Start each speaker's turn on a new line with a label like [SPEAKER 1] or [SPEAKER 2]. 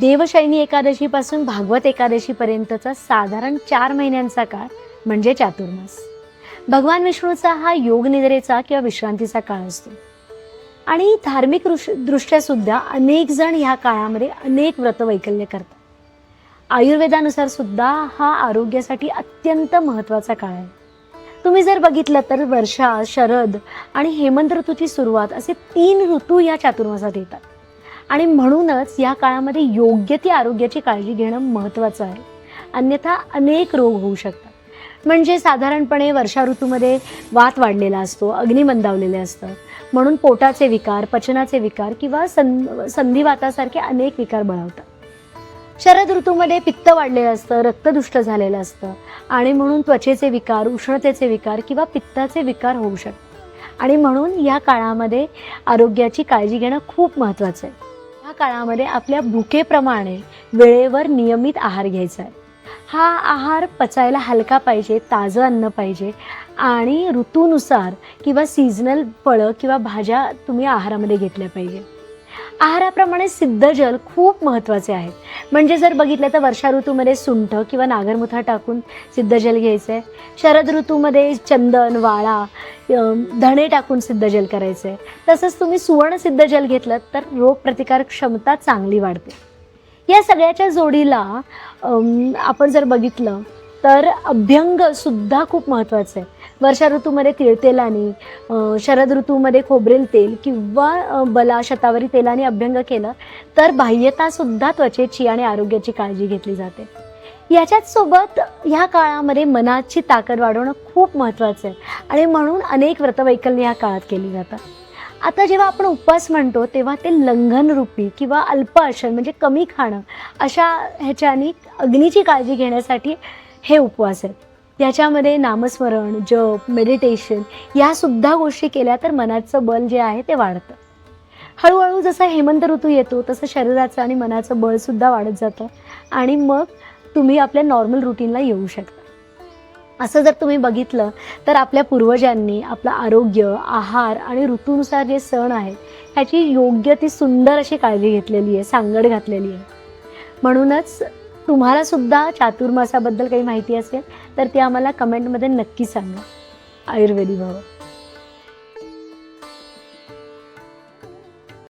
[SPEAKER 1] देवशयनी एकादशीपासून भागवत एकादशीपर्यंतचा साधारण 4 महिन्यांचा काळ म्हणजे चातुर्मास. भगवान विष्णूचा हा योगनिद्रेचा किंवा विश्रांतीचा काळ असतो. आणि धार्मिक दृष्ट्या सुद्धा अनेक जण ह्या काळामध्ये अनेक व्रतवैकल्य करतात. आयुर्वेदानुसार सुद्धा हा आरोग्यासाठी अत्यंत महत्त्वाचा काळ आहे. तुम्ही जर बघितलं तर वर्षा, शरद आणि हेमंत ऋतूची सुरुवात असे 3 ऋतू या चातुर्मासात येतात. आणि म्हणूनच या काळामध्ये योग्य ती आरोग्याची काळजी घेणं महत्त्वाचं आहे. अन्यथा अनेक रोग होऊ शकतात. म्हणजे साधारणपणे वर्षा ऋतूमध्ये वात वाढलेला असतो, अग्नी मंदावलेले असतं, म्हणून पोटाचे विकार, पचनाचे विकार किंवा संधिवातासारखे अनेक विकार बळावतात. शरद ऋतूमध्ये पित्त वाढलेलं असतं, रक्तदुष्ट झालेलं असतं आणि म्हणून त्वचेचे विकार, उष्णतेचे विकार किंवा पित्ताचे विकार होऊ शकतात. आणि म्हणून या काळामध्ये आरोग्याची काळजी घेणं खूप महत्त्वाचं आहे. या काळामध्ये आपल्या भुकेप्रमाणे वेळेवर नियमित आहार घ्यायचा आहे. हा आहार पचायला हलका पाहिजे, ताजं अन्न पाहिजे आणि ऋतूनुसार किंवा सीझनल फळं किंवा भाज्या तुम्ही आहारामध्ये घेतल्या पाहिजे. आहाराप्रमाणे सिद्ध जल खूप महत्त्वाचे आहेत. म्हणजे जर बघितलं तर वर्षा ऋतूमध्ये सुंठ किंवा नागरमुथा टाकून सिद्ध जल घ्यायचं आहे. शरद ऋतूमध्ये चंदन, वाळा, धणे टाकून सिद्ध जल करायचं आहे. तसंच तुम्ही सुवर्ण सिद्ध जल घेतलं तर रोगप्रतिकारक क्षमता चांगली वाढते. या सगळ्याच्या जोडीला आपण जर बघितलं तर अभ्यंगसुद्धा खूप महत्त्वाचं आहे. वर्षा ऋतूमध्ये तिळतेलाने, शरद ऋतूमध्ये खोबरेल तेल किंवा बला शतावरी तेलाने अभ्यंग केलं तर बाह्यतासुद्धा त्वचेची आणि आरोग्याची काळजी घेतली जाते. याच्याच सोबत ह्या काळामध्ये मनाची ताकद वाढवणं खूप महत्त्वाचं आहे आणि म्हणून अनेक व्रतवैकल्य ह्या काळात केली जातात. आता जेव्हा आपण उपवास म्हणतो तेव्हा ते लंघनरूपी किंवा अल्प आसन म्हणजे कमी खाणं अशा ह्याच्यानी अग्नीची काळजी घेण्यासाठी हे उपवास आहेत. याच्यामध्ये नामस्मरण, जप, मेडिटेशन यासुद्धा गोष्टी केल्या तर मनाचं बल जे आहे ते वाढतं. हळूहळू जसा हेमंत ऋतू येतो तसं शरीराचं आणि मनाचं बळसुद्धा वाढत जातं आणि मग तुम्ही आपल्या नॉर्मल रुटीनला येऊ शकता. असं जर तुम्ही बघितलं तर आपल्या पूर्वजांनी आपलं आरोग्य, आहार आणि ऋतूनुसार जे सण आहेत ह्याची योग्य ती सुंदर अशी काळजी घेतलेली आहे, सांगड घातलेली आहे. म्हणूनच तुम्हाला सुद्धा चातुर्मासाबद्दल काही माहिती असेल तर ती आम्हाला कमेंटमध्ये नक्की सांगा. आयुर्वेदी भव.